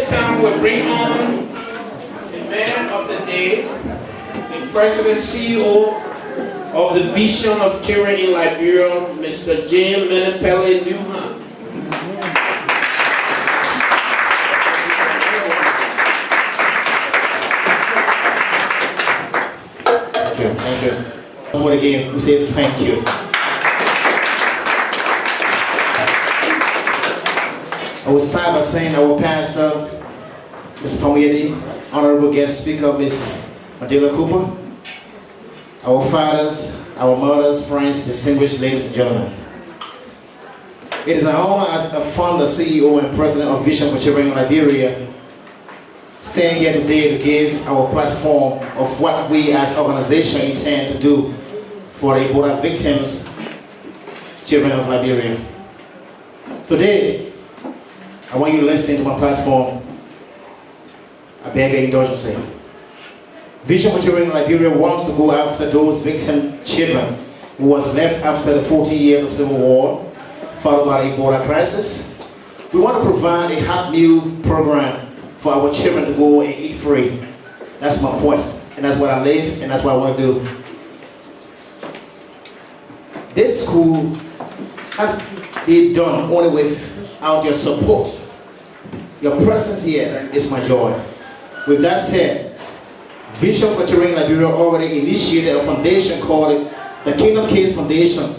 this time we'll bring on the man of the day, the president CEO of the Vision of Children in Liberia, Mr. James Menepele Newman. Thank you. Once again, we say thank you. I will start by saying our pastor, Mr. Famuyedi, honorable guest speaker, Ms. Adela Cooper, our fathers, our mothers, friends, distinguished ladies and gentlemen. It is an honor as a founder, CEO, and president of Vision for Children in Liberia, staying here today to give our platform of what we as an organization intend to do for the Ebola victims, children of Liberia. Today, I want you to listen to my platform. I beg your indulgence. Vision for Children in Liberia wants to go after those victim children who was left after the 40 years of civil war, followed by the Ebola crisis. We want to provide a hot meal program for our children to go and eat free. That's my quest, and that's what I live, and that's what I want to do. This school has been done only without your support. Your presence here is my joy. With that said, Vision for Children in Liberia already initiated a foundation called the Kingdom Case Foundation,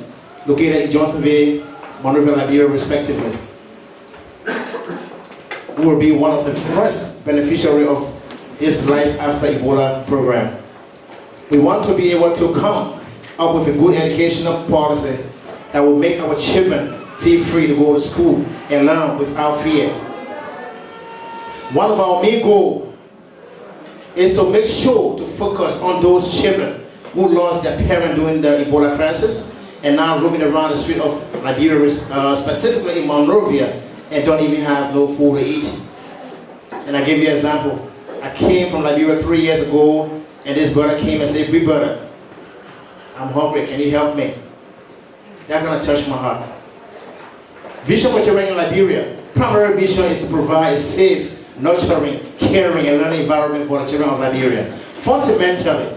located in Johnsonville, Monrovia, Liberia, respectively. We will be one of the first beneficiaries of this Life After Ebola program. We want to be able to come up with a good educational policy that will make our children feel free to go to school and learn without fear. One of our main goals is to make sure to focus on those children who lost their parent during the Ebola crisis and now roaming around the street of Liberia, specifically in Monrovia, and don't even have no food to eat. And I give you an example. I came from Liberia 3 years ago, and this brother came and said, "Big brother, I'm hungry, can you help me?" That's gonna touch my heart. Vision for Children in Liberia, primary mission is to provide a safe, nurturing, caring, and learning environment for the children of Liberia. Fundamentally,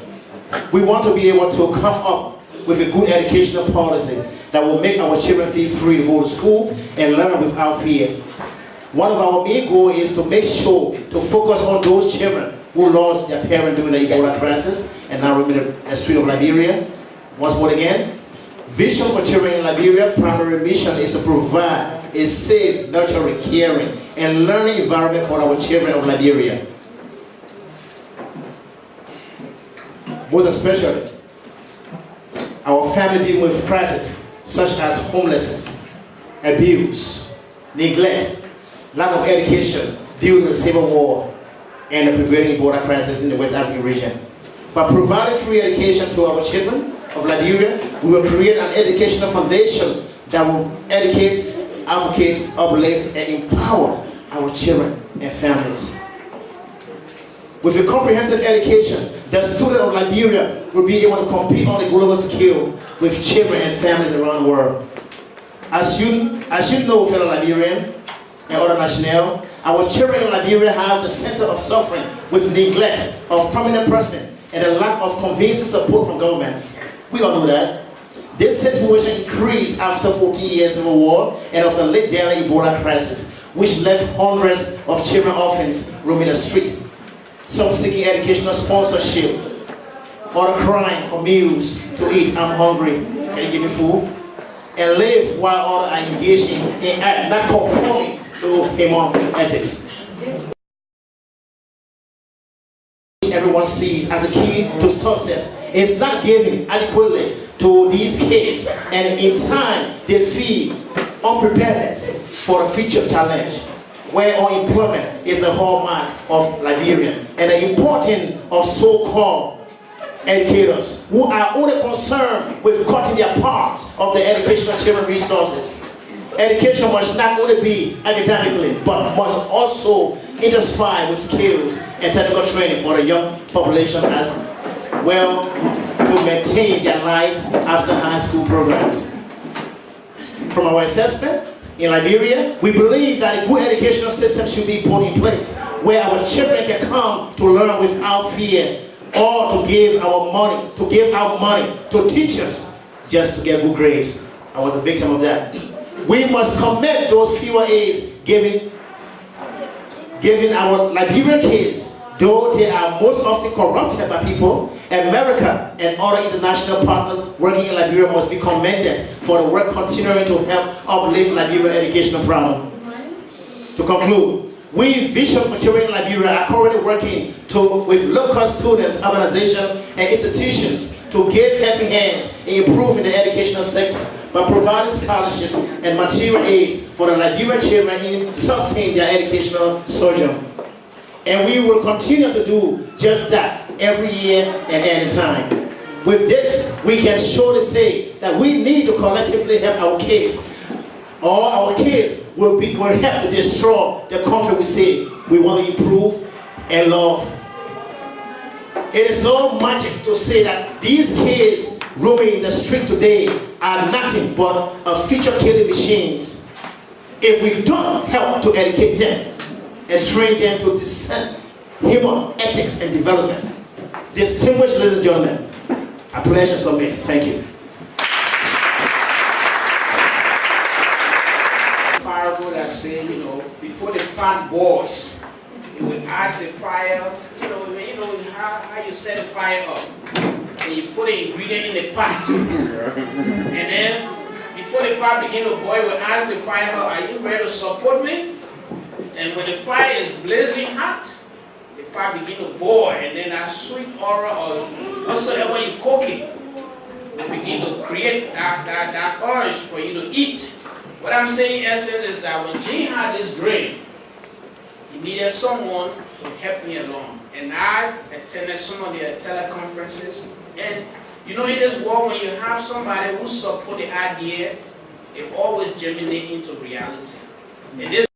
we want to be able to come up with a good educational policy that will make our children feel free to go to school and learn without fear. One of our main goals is to make sure to focus on those children who lost their parent during the Ebola crisis and now roaming the street of Liberia. Once more again, Vision for Children in Liberia primary mission is to provide a safe, nurturing, caring, and learning environment for our children of Liberia. Most especially, our family dealing with crises such as homelessness, abuse, neglect, lack of education due to the civil war and the prevailing Ebola crisis in the West African region. By providing free education to our children of Liberia, we will create an educational foundation that will educate, advocate, uplift, and empower our children and families. With a comprehensive education, the student of Liberia will be able to compete on a global scale with children and families around the world. As you know, fellow Liberian and other national, our children in Liberia have the center of suffering with neglect of prominent person and the lack of convincing support from governments. We all know that. This situation increased after 40 years civil war and of the late Delhi Ebola crisis, which left hundreds of children orphans roaming the street. Some seeking educational sponsorship, other crying for meals to eat. "I'm hungry, can you give me food?" And live while others are engaging in act not conforming to human ethics. Everyone sees as a key to success is not given adequately to these kids, and in time they feel unpreparedness for a future challenge, where unemployment is the hallmark of Liberian, and the importance of so-called educators who are only concerned with cutting their parts of the educational children resources. Education must not only be academically, but must also interspire with skills and technical training for the young population as well to maintain their lives after high school programs. From our assessment, in Liberia. We believe that a good educational system should be put in place where our children can come to learn without fear or to give our money, to teachers just to get good grades. I was a victim of that. We must commend those fewer aids given our Liberian kids, though they are most often corrupted by people. America and other international partners working in Liberia must be commended for the work continuing to help uplift Liberian educational problem. To conclude, we Vision for Children in Liberia are currently working with local students, organizations, and institutions to give helping hands in improving the educational sector by providing scholarship and material aids for the Liberian children in sustaining their educational sojourn. And we will continue to do just that every year and any time. With this, we can surely say that we need to collectively help our kids. Or our kids will help to destroy the country we say we want to improve and love. It is no magic to say that these kids roaming in the street today are nothing but a future-killing machines. If we don't help to educate them and train them to discern human ethics and development. Distinguished ladies and gentlemen, a pleasure to submit. Thank you. Parable that say, before the pot boils, you will ask the fire, how you set the fire up. And you put the ingredient in the pot. And then, before the pot begin to boil, you will ask the fire, are you ready to support me? And when the fire is blazing hot, the pot begin to boil, and then that sweet aura or whatsoever you cook it will begin to create that urge for you to eat. What I'm saying in essence is that when Jean had this dream, he needed someone to help me along. And I attended some of their teleconferences. And in this world, when you have somebody who support the idea, it always germinates into reality. And this